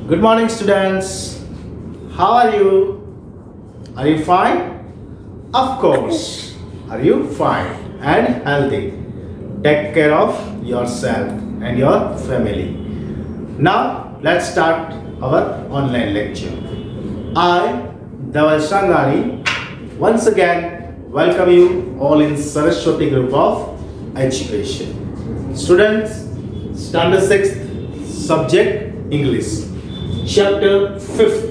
Good morning, students. How are you? Are you fine? Of course. Are you fine and healthy? Take care of yourself and your family. Now, let's start our online lecture. I, Dhaval Sangani, once again welcome you all in Saraswati Group of Education. Students, Standard 6th, Subject English. Chapter 5th,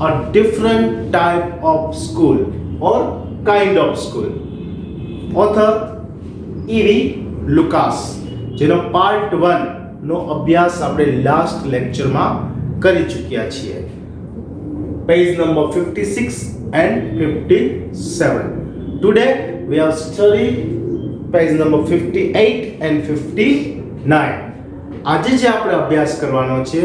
a different type of school or kind of school. Author E.V. Lucas, જેનો part 1 નો અભ્યાસ આપણે last લેક્ચરમાં કરી ચૂક્યા છીએ. Page number 56 and 57. Today we have studied page number 58 and 59. આજે જે આપણે અભ્યાસ કરવાનો છે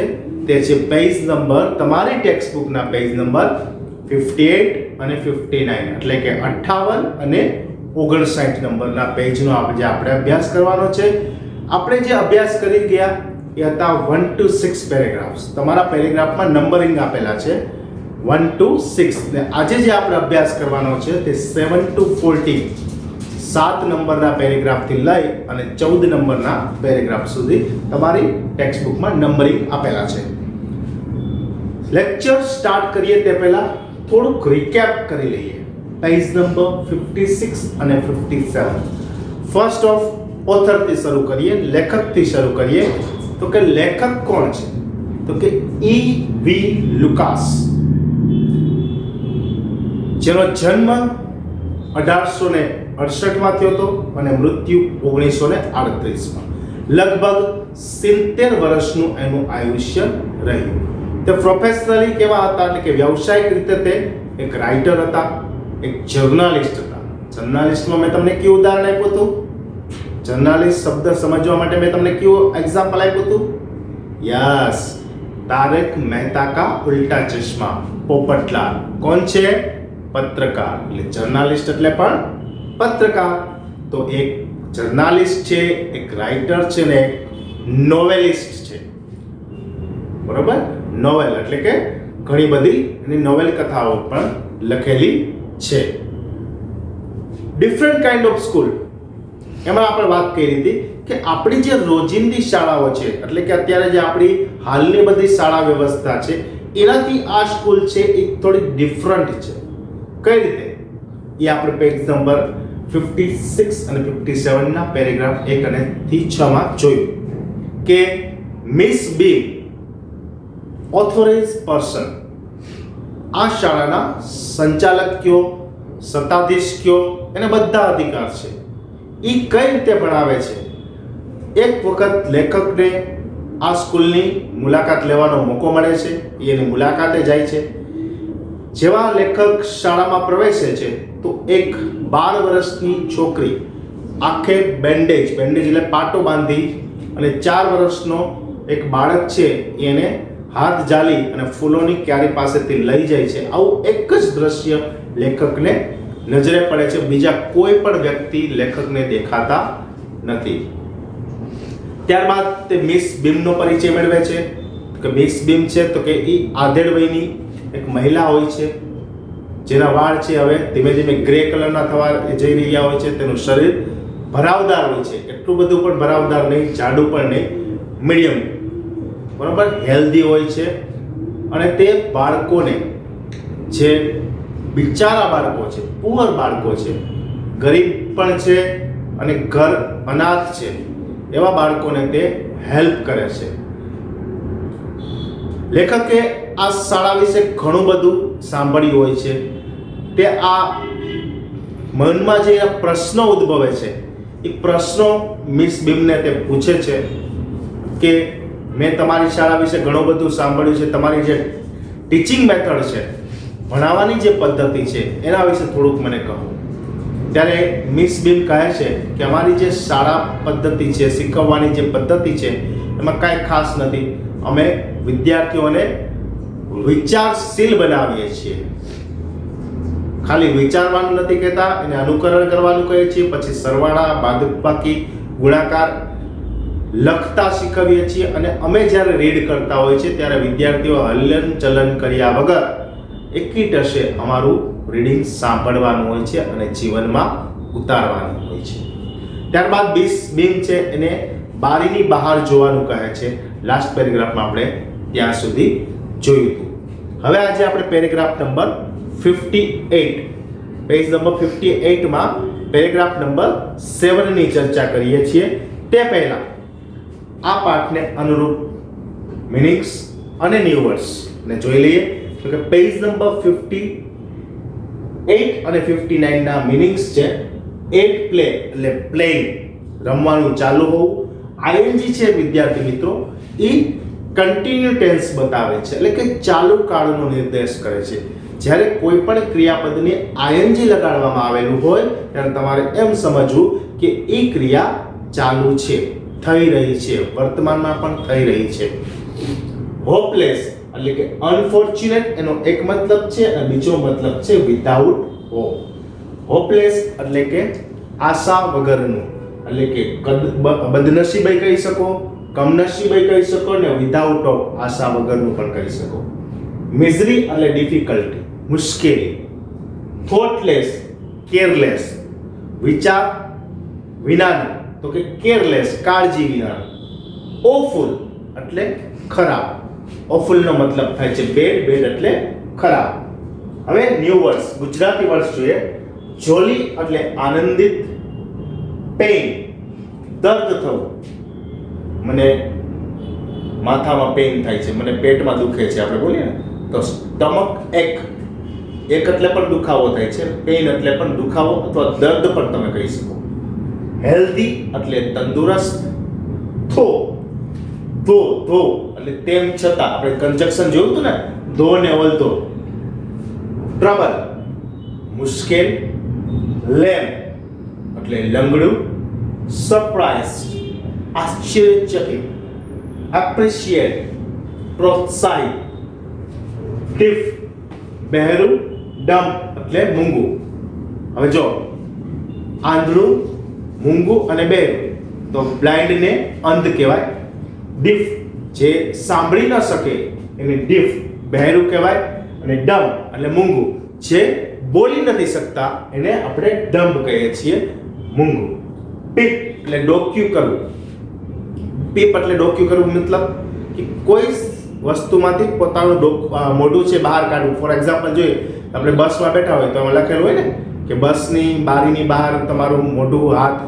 તે છે પેજ નંબર તમારી ટેક્સ્ટ બુકના પેજ નંબર 58 અને 59 એટલે કે 58 અને 59 નંબરના પેજનો આપણે અભ્યાસ કરવાનો છે. આપણે જે અભ્યાસ કરી ગયા એ હતા 1 to 6 પેરેગ્રાફ્સ. તમારા પેરેગ્રાફમાં નંબરિંગ આપેલા છે 1 to 6 ને આજે જે આપણે અભ્યાસ કરવાનો છે તે 7 to 14 7 નંબરના પેરેગ્રાફથી લઈ અને 14 નંબરના પેરેગ્રાફ સુધી તમારી ટેક્સ્ટ બુકમાં નંબરિંગ આપેલા છે. લેક્ચર સ્ટાર્ટ કરીએ તે પહેલા થોડુંક રિકેપ કરી લઈએ. પેજ નંબર 56 અને 57. ફર્સ્ટ ઓફ ઓથરથી શરૂ કરીએ, લેખકથી શરૂ કરીએ. તો કે લેખક કોણ છે? તો કે E.V. લુકાસ, જેનો જન્મ 1868માં થયો હતો અને મૃત્યુ 1938માં. લગભગ 70 વર્ષનું એનું આયુષ્ય રહ્યું. તે પ્રોફેશનલી કેવા હતા એટલે કે વ્યવસાયિક રીતે તે એક રાઇટર હતા, એક જર્નાલિસ્ટ હતા. જર્નાલિસ્ટમાં મેં તમને કયું ઉદાહરણ આપ્યું હતું? જર્નાલિસ્ટ શબ્દ સમજવા માટે મેં તમને કયું એક્ઝામ્પલ આપ્યું હતું? યસ, તારક મહેતા કા ઉલ્ટા ચશ્મા, પોપટલાલ. કોણ છે? પત્રકાર. એટલે જર્નાલિસ્ટ એટલે પણ પત્રકાર. તો એક જર્નાલિસ્ટ છે, એક રાઇટર છે ને એક નોવેલિસ્ટ છે. બરોબર? નોવેલ એટલે કે ઘણી બધી એની નોવેલ કથાઓ પણ લખેલી છે. ડિફરન્ટ કાઇન્ડ ઓફ સ્કૂલ, એમાં આપણે વાત કરી હતી કે આપણી જે રોજિંદી શાળાઓ છે એટલે કે અત્યારે જે આપણી હાલની બધી શાળા વ્યવસ્થા છે એનાથી આ સ્કૂલ છે એ થોડી ડિફરન્ટ છે. કઈ રીતે? એ આપણે પેજ નંબર 56 અને 57 ના પેરેગ્રાફ 1 અને 6 માં જોયું કે મિસ બીમ ઓથોરાઇઝ પર્સન, આ શાળાના સંચાલક કયો, સત્તાધીશ કયો, એને બધા અધિકાર છે. એ કઈ રીતે ભણાવે છે? એક વખત લેખકને આ સ્કૂલની મુલાકાત લેવાનો મોકો મળે છે. એની મુલાકાતે જાય છે. જેવા લેખક શાળામાં પ્રવેશે છે તો એક 12 વર્ષની છોકરી આખે બેન્ડેજ એટલે પાટો બાંધી અને 4 વર્ષનો એક બાળક છે એને હાથ ઝાલી અને ફૂલોની ક્યારી પાસેથી લઈ જાય છે. આવું એક જ દ્રશ્ય લેખકને નજરે પડે છે. બીજા કોઈ પણ વ્યક્તિ લેખકને દેખાતા નથી. ત્યારબાદ તે મિસ બીમનો પરિચય મેળવે છે કે મિસ બીમ છે તો કે એ આધેડ વયની એક મહિલા હોય છે જેના વાળ છે હવે ધીમે ધીમે ગ્રે કલરના થવા જઈ રહ્યા હોય છે. તેનું શરીર ભરાવદાર હોય છે, એટલું બધું પણ ભરાવદાર નહીં, જાડું પણ નહીં, મીડિયમ, બરાબર, હેલ્ધી હોય છે. અને તે બાળકોને, જે બિચારા બાળકો છે, પુઅર બાળકો છે, ગરીબ પણ છે અને ઘર અનાથ છે, એવા બાળકોને તે હેલ્પ કરે છે. લેખકે આ શાળા વિશે ઘણું બધું સાંભળ્યું હોય છે. તે આ મનમાં જે પ્રશ્નો ઉદ્ભવે છે એ પ્રશ્નો મિસ બીમને તે પૂછે છે કે મેં તમારી શાળા વિશે ઘણું બધું સાંભળ્યું છે, તમારી જે ટીચિંગ મેથડ છે, ભણાવવાની જે પદ્ધતિ છે એના વિશે થોડુંક મને કહો. ત્યારે મિસ બીમ કહે છે કે અમારી જે શાળા પદ્ધતિ છે, શીખવવાની જે પદ્ધતિ છે એમાં કાંઈ ખાસ નથી. અમે વિદ્યાર્થીઓને વિચારશીલ બનાવીએ છીએ. ખાલી વિચારવાનું નથી કહેતા, એને અનુકરણ કરવાનું કહે છે. પછી સરવાળા, બાદબાકી, ગુણાકાર લખતા શીખવીએ છીએ અને અમે જ્યારે રીડ કરતા હોય છે ત્યારે વિદ્યાર્થીઓ હલનચલન કર્યા વગર એકીટશે અમારું રીડિંગ સાંભળવાનું હોય છે અને જીવનમાં ઉતારવાનું હોય છે. ત્યારબાદ બીમ છે એને બારીની બહાર જોવાનું કહે છે. લાસ્ટ પેરેગ્રાફમાં આપણે ત્યાં સુધી જોયું હતું. હવે આજે આપણે પેરેગ્રાફ નંબર 58 પેજ નંબર 58 માં પેરેગ્રાફ નંબર 7 ની ચર્ચા કરીએ છીએ. તે પહેલા આ પાઠને અનુરૂપ મીનિંગ્સ અને ન્યુ વર્ડ્સ ને જોઈ લઈએ. તો કે પેજ નંબર 58 અને 59 ના મીનિંગ્સ છે એટ પ્લે એટલે પ્લેઇંગ રમવાનું ચાલુ હોવું. આઈએનજી છે વિદ્યાર્થી મિત્રો એ કન્ટિન્યુ ટેન્સ બતાવે છે એટલે કે ચાલુ કાળનો નિર્દેશ કરે છે. જ્યારે કોઈ પણ ક્રિયાપદને આઈએનજી લગાડવામાં આવેલું હોય ત્યારે તમારે એમ સમજવું કે એ ક્રિયા ચાલુ છે, થઈ રહી છે, વર્તમાનમાં પણ થઈ રહી છે. હોપલેસ એટલે કે અનફોર્ચ્યુનેટ એનો એક મતલબ છે અને બીજો મતલબ છે વિધાઉટ હોપ. હોપલેસ એટલે કે આશા વગરનું એટલે કે બદનસીબાઈ કહી શકો, કમનસીબાઈ કહી શકો ને વિધાઉટ હોપ આશા વગરનું પણ કહી શકો. મિઝરી એટલે ડિફિકલ્ટી મુશ્કેલી. થોટલેસ કેરલેસ વિચાર વિનાનું તો કે કેરલેસ કાળજી વિનાનું. ઓફુલ એટલે ખરાબ. ઓફુલ નો મતલબ થાય છે બેડ, બેડ એટલે ખરાબ. હવે ન્યુ વર્ડ્સ ગુજરાતી વર્ડ્સ જોઈએ. જોલી એટલે આનંદિત. પેઇન દર્દ થવું, મને માથામાં પેઇન થાય છે, મને પેટમાં દુખે છે આપણે બોલીએ ને તો સ્ટમક એક એટલે પણ દુખાવો થાય છે, પેઇન એટલે પણ દુખાવો અથવા દર્દ પણ તમે કહી શકો. હેલ્ધી એટલે તંદુરસ્ત. થો એટલે તેમ છતાં આપણે કન્જક્શન જોયું હતું ને ધો ને ઓલધો. ટ્રબલ મુશ્કેલ. લેમ એટલે લંગડું. સરપ્રાઇઝ આશ્ચર્યચકિત. એપ્રિશિએટ પ્રોત્સાહિત. ડીફ બહેરું. ડમ એટલે મૂંગું. હવે જો આંધળું, મૂંગું અને બહેરું તો બ્લાઇન્ડ ને અંધ કહેવાય. ડીફ જે સાંભળી ન શકે એને ડીફ બહેરું કહેવાય અને ડમ એટલે મૂંગું જે બોલી નથી શકતા એને આપણે ડમ્બ કહીએ છીએ, મૂંગું. પીપ એટલે ડોક્યું કરવું. પીપ એટલે ડોક્યું કરવું મતલબ કે કોઈ વસ્તુમાંથી પોતાનું મોઢું છે બહાર કાઢવું. ફોર એક્ઝામ્પલ જોઈએ આપણે બસમાં બેઠા હોય તો લખેલું હોય ને કે બસની બારીની બહાર તમારું મોઢું હાથ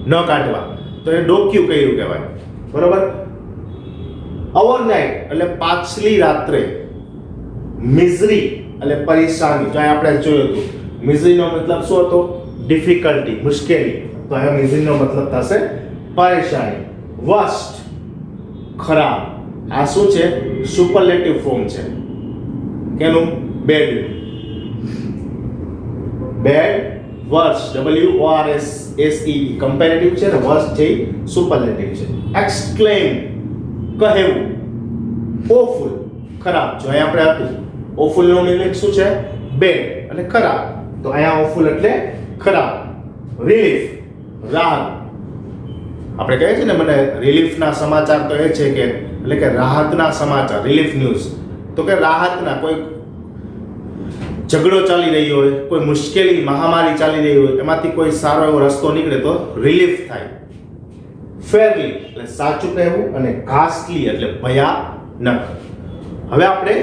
ન કાઢવા તો એ ડોક્યું કર્યું કહેવાય. બરોબર. ઓવરનાઇટ એટલે પાછલી રાત્રે. મિઝરી એટલે પરેશાની. જો આપણે જોયું હતું મિઝરીનો મતલબ શું હતો? ડિફિકલ્ટી મુશ્કેલી. તો અહીંયા મિઝરીનો મતલબ થશે પરેશાની. વર્સ્ટ ખરાબ. આ શું છે? સુપરલેટિવ ફોર્મ છે કેનું? Bad. Bad worst WORST comparative છે ને વર્સ્ટ છે સુપરલેટિવ છે. એક્સક્લેમ કહેવું. ઓફુલ ખરાબ. જો અહીંયા આપણે હતું ઓફુલ નો મીનિંગ શું છે? બેડ એટલે ખરાબ. તો અહીંયા ઓફુલ એટલે ખરાબ. રિલીફ રાહત. આપણે કહીએ છીએ ને મને રિલીફના સમાચાર તો એ છે કે એટલે કે રાહતના સમાચાર, રિલીફ ન્યૂઝ. તો કે રાહતના કોઈ ઝઘડો ચાલી રહ્યો હોય, કોઈ મુશ્કેલી મહામારી ચાલી રહી હોય, એમાંથી કોઈ સારો એવો રસ્તો નીકળે તો રિલીફ થાય. ફેરલી એટલે સાચું કહેવું અને ઘાસલી એટલે ભયાનક. હવે આપણે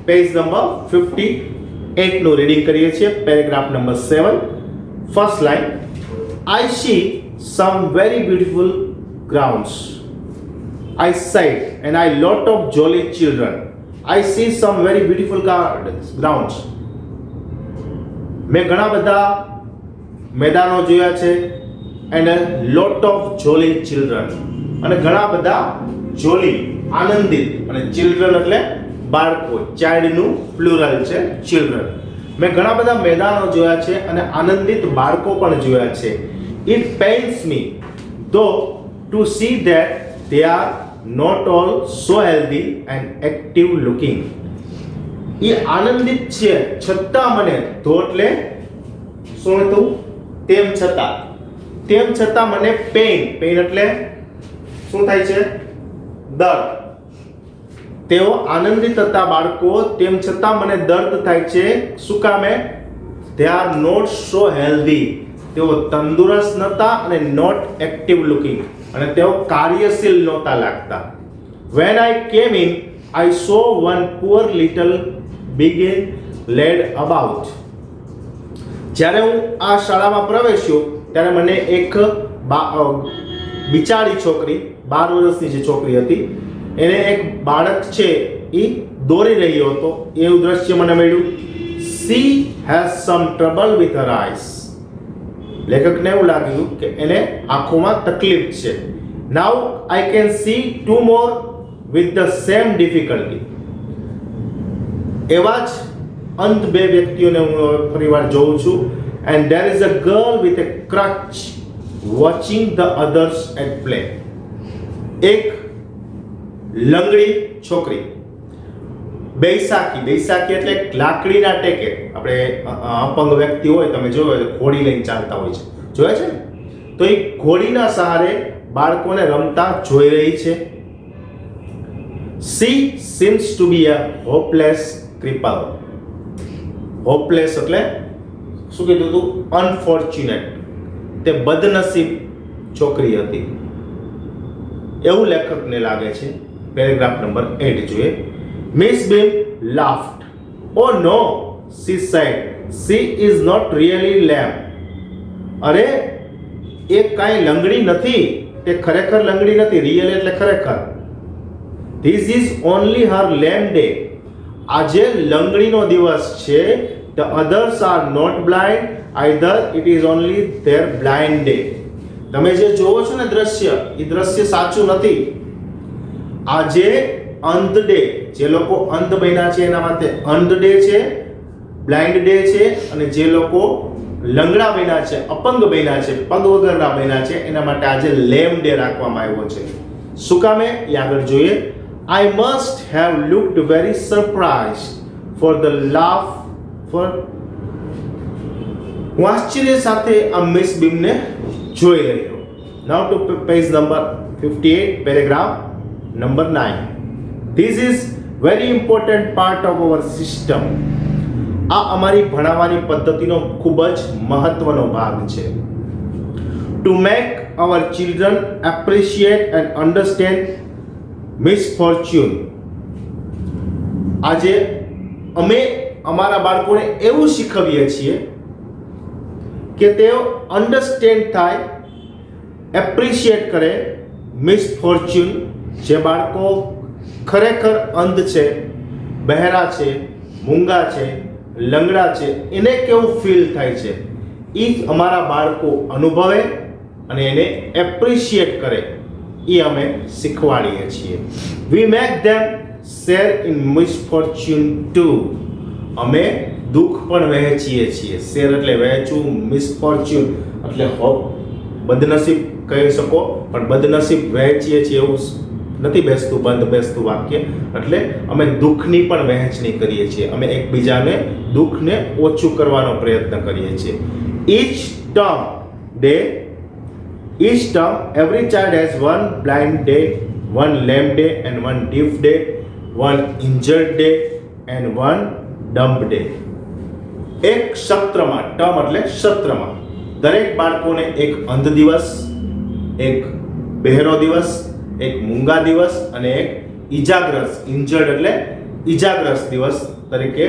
પેજ નંબર 58 નું રીડિંગ કરીએ છીએ. Paragraph number 7 first line. I see some very beautiful grounds. I said, and I lot of jolly children. I see some very beautiful grounds. મેં ઘણા બધા મેદાનો જોયા છે and a lot of jolly children. અને ઘણા બધા જોલી આનંદિત અને children એટલે બાળકો. ચાઇલ્ડ નું પ્લુરલ છે children. મેં ઘણા બધા મેદાનો જોયા છે અને આનંદિત બાળકો પણ જોયા છે. It pains me though to see that they are not all so healthy and active looking. એ આનંદિત છે છતાં મને તો એટલે શું હતું? તેમ છતાં મને પેઇન એટલે શું થાય છે? દર્દ. તેઓ આનંદિત હતા બાળકો, તેમ છતાં મને દર્દ થાય છે. શું કામે? They are not so healthy. તેઓ તંદુરસ્ત નહોતા અને not active looking, અને તેઓ કાર્યશીલ નહોતા લાગતા. When I came in, I saw one poor little begin led about. જ્યારે હું આ શાળામાં પ્રવેશ્યો ત્યારે મને એક બિચારી છોકરી, 12 વર્ષની જે છોકરી હતી, એને એક બાળક છે એ દોરી રહ્યો હતો એવું દ્રશ્ય મને મળ્યું. She has some trouble with her eyes. લેખકને એવું લાગ્યું કે એને આંખોમાં તકલીફ છે. Now I can see two more with the same difficulty. એવા જ અંત બે વ્યક્તિઓને હું ફરીવાર જોઉં છું. And there is a girl with a crutch watching the others at play. એક લંગડી છોકરી, બેસાકી એટલે લાકડીના ટેકે. આપણે અપંગ વ્યક્તિ હોય, તમે જોયો ઘોડી લઈને ચાલતા હોય છે, જોયા છે ને? તો એ ઘોડીના સહારે બાળકોને રમતા જોઈ રહી છે. She seems to be a hopeless cripple. Hopeless એટલે શું કીધું હતું? અનફોર્ચ્યુનેટ. તે બદનસીબ છોકરી હતી એવું લેખકને લાગે છે. પેરેગ્રાફ નંબર 8 જોઈએ. Miss Beam laughed. Oh no, she said. She is not really lame. અરે એ કાંઈ લંગડી નથી, તે ખરેખર લંગડી નથી. રિયલ એટલે ખરેખર. This is only her lame day. આજે લંગડીનો દિવસ છે. The others are not blind either. It is only their blind day. તમે જે જોવો છો ને દ્રશ્ય, એ દ્રશ્ય સાચું નથી. આજે અંધ ડે, જે લોકો અંધ બન્યા છે એના માટે અંધ ડે છે, બ્લાઇન્ડ ડે છે, અને જે લોકો લંગડા બન્યા છે, અપંગ બન્યા છે, પગ વગરના બન્યા છે, એના માટે આજે લેમ ડે રાખવામાં આવ્યો છે. શું કામે? એ આગળ જોઈએ. I must have looked very surprised for the laugh for. હું આશ્ચર્ય સાથે આ મિસ બીમને જોઈ રહ્યો. Now to page number 58, paragraph number 9. This is very important part of our system. આ અમારી ભણાવવાની પદ્ધતિનો ખૂબ જ મહત્વનો ભાગ છે. To make our children appreciate and understand misfortune. આજે અમે અમારા બાળકોને એવું શીખવીએ છીએ કે તેઓ અન્ડરસ્ટેન્ડ થાય, એપ્રિશિએટ કરે મિસફોર્ચ્યુન. જે બાળકો ખરેખર અંધ છે, બહેરા છે, મૂંગા છે, લંગડા છે, એને કેવું ફીલ થાય છે એ અમારા બાળકો અનુભવે અને એને એપ્રિશિએટ કરે, એ અમે શીખવાડીએ છીએ. We make them share in misfortune too. અમે દુઃખ પણ વહેંચીએ છીએ. શેર એટલે વહેંચવું, મિસફોર્ચ્યુન એટલે બદનસીબ કહી શકો, પણ બદનસીબ વહેંચીએ છીએ એવું નથી બેસતું, બંધ બેસતું વાક્ય. એટલે અમે દુઃખની પણ વહેંચણી કરીએ છીએ. અમે એકબીજાને દુઃખને ઓછું કરવાનો પ્રયત્ન કરીએ છીએ. Each term, every child has one blind day, one lame day, and one deaf day, one injured day, and one dumb day. એક સત્રમાં, ટર્મ એટલે સત્રમાં, દરેક બાળકોને એક અંધ દિવસ, એક બહેરો દિવસ, એક મૂંગા દિવસ અને એક ઇજાગ્રસ્ત, ઇન્જર્ડ એટલે ઇજાગ્રસ્ત દિવસ તરીકે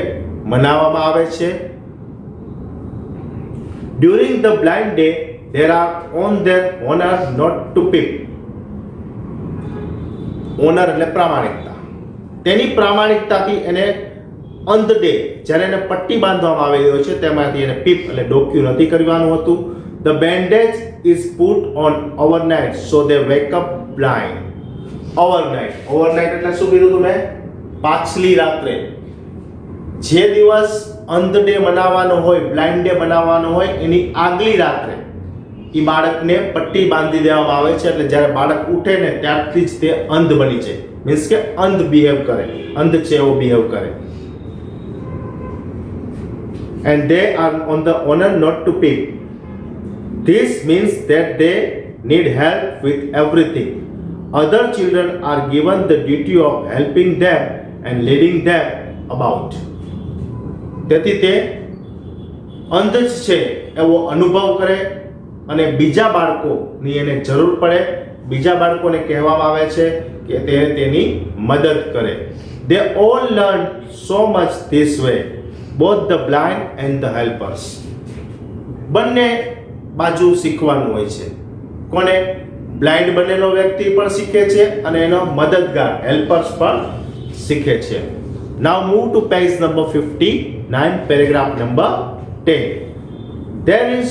મનાવવામાં આવે છે. During the blind day, there are on their honor not to peep. Honour એટલે પ્રામાણિકતા. તેની પ્રામાણિકતાથી એને અંધ ડે, જ્યારે એને પટ્ટી બાંધવામાં આવેલી હોય છે તેમાંથી એને પીપ એટલે ડોક્યુ નથી કરવાનું હતું. The bandage is put on overnight so they wake up blind. Overnight એટલે શું કીધું તમે? પાછલી રાત્રે. જે દિવસ અંધ ડે મનાવવાનો હોય, બ્લાઇન્ડ ડે મનાવવાનો હોય, એની આગલી રાત્રે એ બાળકને પટ્ટી બાંધી દેવામાં આવે છે. એટલે જ્યારે બાળક ઉઠે ને ત્યારથી જ તે અંધ બની જાય. મીન્સ કે અંધ બિહેવ કરે, અંધ છે એવો બિહેવ કરે. And they are on the honor not to peep. This means that they need help with everything. other children are given the duty of helping them and leading them about. તેથી તે અંધ જ છે એવો અનુભવ કરે અને બીજા બાળકોની એને જરૂર પડે, બીજા બાળકોને કહેવામાં આવે છે કે તે તેની મદદ કરે. They all learn so much this way, both the blind and the helpers. બંને બાજુ શીખવાનું હોય છે. કોને? બ્લાઇન્ડ બનેલો વ્યક્તિ પણ શીખે છે અને એનો મદદગાર હેલ્પર્સ પણ શીખે છે. Now move to page number 59, paragraph number 10. There is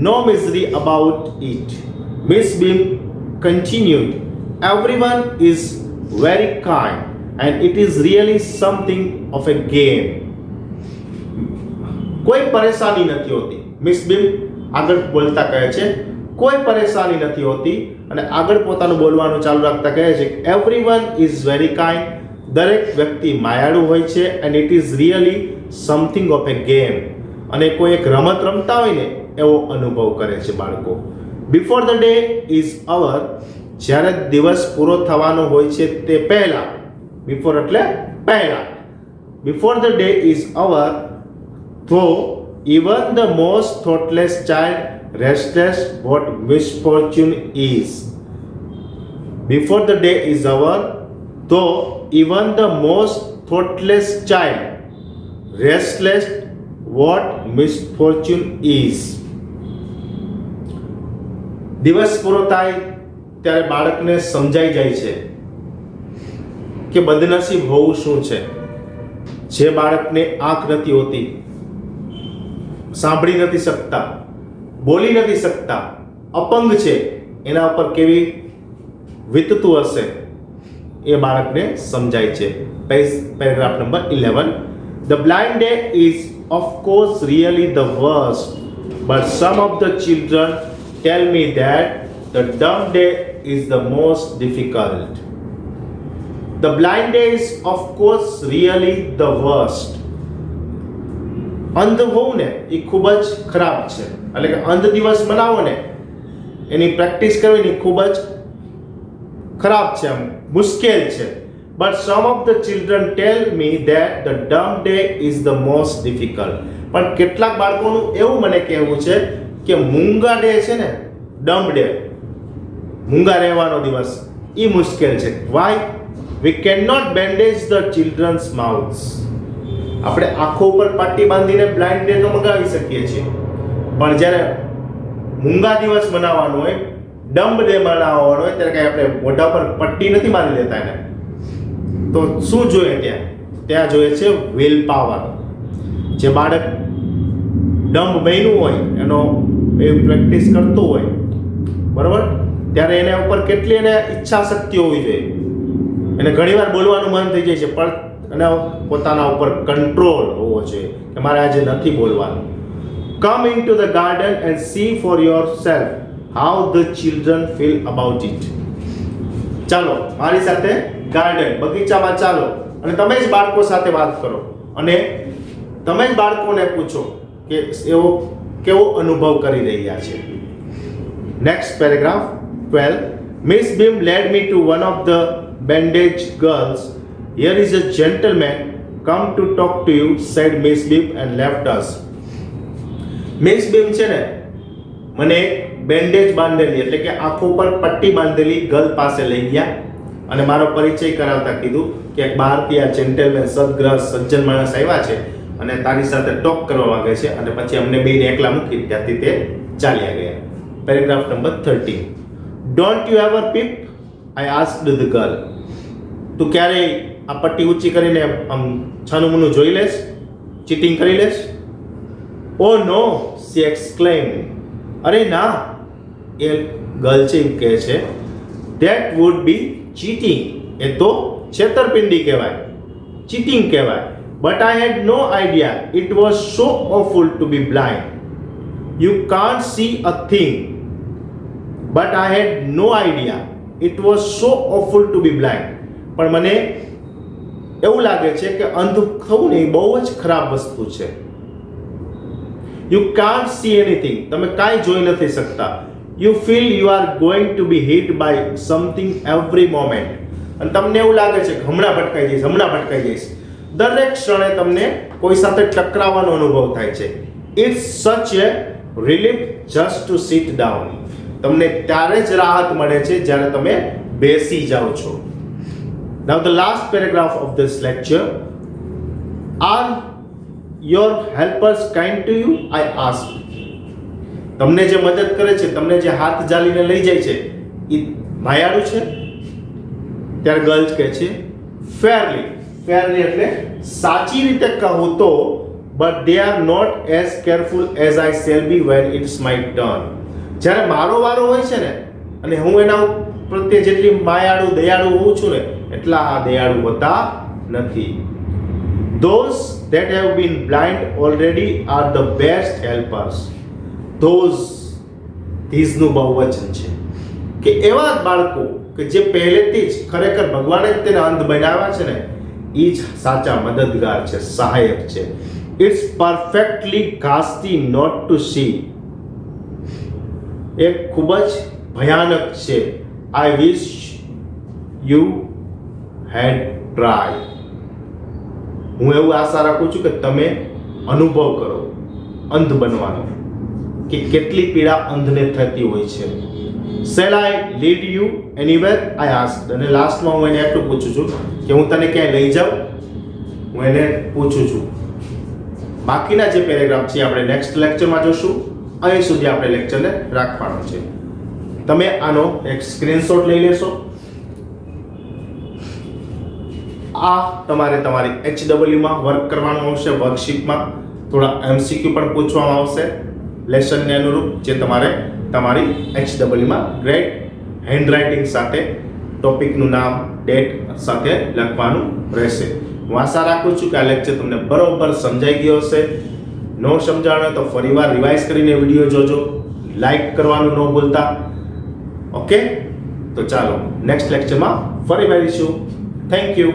no misery about it. Miss Beam continued. Everyone is very kind and it is really something of a game. કોઈ પરેશાની નથી હોતી. મિસ બીમ આગળ બોલતા કહે છે કોઈ પરેશાની નથી હોતી અને આગળ પોતાનું બોલવાનું ચાલુ રાખતા કહે છે એવરીવન ઇઝ વેરી કાઇન્ડ, દરેક વ્યક્તિ માયાળુ હોય છે and it is really something of a game, અને કોઈ એક રમત રમતા હોય ને એવો અનુભવ કરે છે બાળકો. Before the day is our, જ્યારે દિવસ પૂરો થવાનો હોય છે તે પહેલા, બિફોર એટલે પહેલા, before the day is our, though even the most thoughtless child restless what misfortune is. Before the day is over, though even the most thoughtless child restless what misfortune is. દિવસ પૂરો થાય ત્યારે બાળકને સમજાઈ જાય છે કે બદનસીબ હોવું શું છે. જે બાળકને આંખ નથી હોતી, સાંભળી નથી શકતા, બોલી નથી શકતા, અપંગ છે, એના ઉપર કેવી વીતતું હશે એ બાળકને સમજાય છે. Paragraph number 11. The blind day is of course really the worst, but some of the children tell me that the dumb day is the most difficult. The blind day is of course really the worst. અંધ હોવું ને એ ખૂબ જ ખરાબ છે, એટલે કે અંધ દિવસ બનાવો ને એની પ્રેક્ટિસ કરવી ખૂબ જ ખરાબ છે, મુશ્કેલ છે. But some of the children tell me that the dumb day is the most difficult. પણ કેટલાક બાળકોનું એવું મને કહેવું છે કે મૂંગા ડે છે ને, ડમ ડે, મૂંગા રહેવાનો દિવસ, એ મુશ્કેલ છે. Why? We can not bandage the children's mouths. આપણે આંખો ઉપર પાટી બાંધીને બ્લાઇન્ડ ડે તો મંગાવી શકીએ છીએ, પણ જ્યારે મૂંગા દિવસ બનાવવાનો હોય, ડમ્બ ડે બનાવવાનો હોય, ત્યારે કાંઈ આપણે મોઢા પર પટ્ટી નથી બાંધી લેતા એને. તો શું જોઈએ ત્યાં જોઈએ છે વિલ પાવર. જે બાળક ડમ્બ બન્યું હોય, એનો એ પ્રેક્ટિસ કરતો હોય, બરાબર, ત્યારે એના ઉપર કેટલી એને ઈચ્છા શક્તિ હોવી જોઈએ. એને ઘણીવાર બોલવાનું મન થઈ જાય છે, પણ અને પોતાના ઉપર કંટ્રોલ હોવો જોઈએ કે મારે આજે નથી બોલવાનું. Come into the garden and see for yourself how the children feel about it. ચાલો મારી સાથે ગાર્ડન, બગીચામાં ચાલો અને તમે જ બાળકો સાથે વાત કરો અને તમે જ બાળકોને પૂછો કે એવો કેવો અનુભવ કરી રહ્યા છે. Next paragraph 12. Miss Beam led me to one of the bandaged girls. Here is a gentleman come to talk to you, said Miss Beam and left us. Miss Beam છે ને મને બેન્ડેજ બાંધેલી એટલે કે આંખો પર પટ્ટી બાંધેલી ગર્લ પાસે લઈ ગયા અને મારો પરિચય કરાવતા કીધું કે એક બહારથી આ જેન્ટલમેન સદગ્રસ્ત સજ્જન માણસ આવ્યા છે અને તારી સાથે ટોક કરવા માંગે છે, અને પછી અમને બેને એકલા મૂકી ત્યાંથી તે ચાલ્યા ગયા. Paragraph number 13. Don't you ever peep? I asked the girl. તું ક્યારેય આ પટ્ટી ઊંચી કરીને આમ છાનુમુનું જોઈ લેશ, ચીટિંગ કરી લેશ? ઓ નો, she exclaimed. અરે ના, એ ગર્લ છે એમ કહે છે, that would be cheating. એ તો છેતરપિંડી કહેવાય, ચીટિંગ કહેવાય. But I had no idea it was so awful to be blind. You can't see a thing. But I had no idea it was so awful to be blind. પણ મને એવું લાગે છે કે અંધ થવું ને એ બહુ જ ખરાબ વસ્તુ છે. યુ કાન્ટ સી એનીથિંગ, તમે કાંઈ જોઈ નથી શકતા. You feel you are going to be hit by something every moment. અને તમને એવું લાગે છે કે હમણાં ભટકાઈ જઈશ. દરેક ક્ષણે તમને કોઈ સાથે ટકરાવાનો અનુભવ થાય છે. It's such a relief just to sit down. તમને ત્યારે જ રાહત મળે છે જ્યારે તમે બેસી જાઓ છો. Now the last paragraph of this lecture. Are your helpers kind to you? I asked. તમને જે મદદ કરે છે, તમને જે હાથ જાલીને લઈ જાય છે, એ માયાળુ છે? ત્યારે ગર્લ્સ કહે છે fairly એટલે સાચી રીતે કહું તો, but they are not as careful as I shall be when it's my turn. જ્યારે મારો વારો હોય છે ને, અને હું એના પ્રત્યે જેટલી માયાળુ દયાળુ હોઉં છું ને, એટલા દયાળુ હોતા નથી. Those that have been blind already are the best helpers. These નું બહુવચન છે કે એવા બાળકો કે જે પહેલેથી જ ખરેખર ભગવાને જ તેને અંધ બનાવ્યા છે ને, એ જ સાચા મદદગાર છે, સહાયક છે. It's perfectly ghastly not to see. એ ખૂબ જ ભયાનક છે. I wish you had tried. હું એવું આશા રાખું છું કે તમે અનુભવ કરો અંધ બનવાનો, કે કેટલી પીડા અંધને થતી હોય છે. Shall I lead you anywhere? I asked. અને લાસ્ટમાં હું એને એટલું પૂછું છું કે હું તને ક્યાંય લઈ જાઉં, હું એને પૂછું છું. બાકીના જે પેરેગ્રાફ છે આપણે નેક્સ્ટ લેક્ચરમાં જોશું. અહીં સુધી આપણે લેક્ચરને રાખવાનો છે. તમે આનો એક સ્ક્રીનશોટ લઈ લેશો. આ તમારે તમારી HW માં વર્ક કરવાનું આવશે. વર્કશીટમાં થોડા MCQ પણ પૂછવામાં આવશે લેસનને અનુરૂપ, જે તમારે તમારી HW માં ગ્રેટ હેન્ડરાઇટિંગ સાથે ટોપિકનું નામ, ડેટ સાથે લખવાનું રહેશે. હું આશા રાખું છું કે આ લેક્ચર તમને બરોબર સમજાઈ ગયો હશે. ન સમજાણો તો ફરીવાર રિવાઇઝ કરીને વિડીયો જોજો. લાઈક કરવાનું ન ભૂલતા. ઓકે, તો ચાલો નેક્સ્ટ લેક્ચરમાં ફરી મળીશું. Thank you.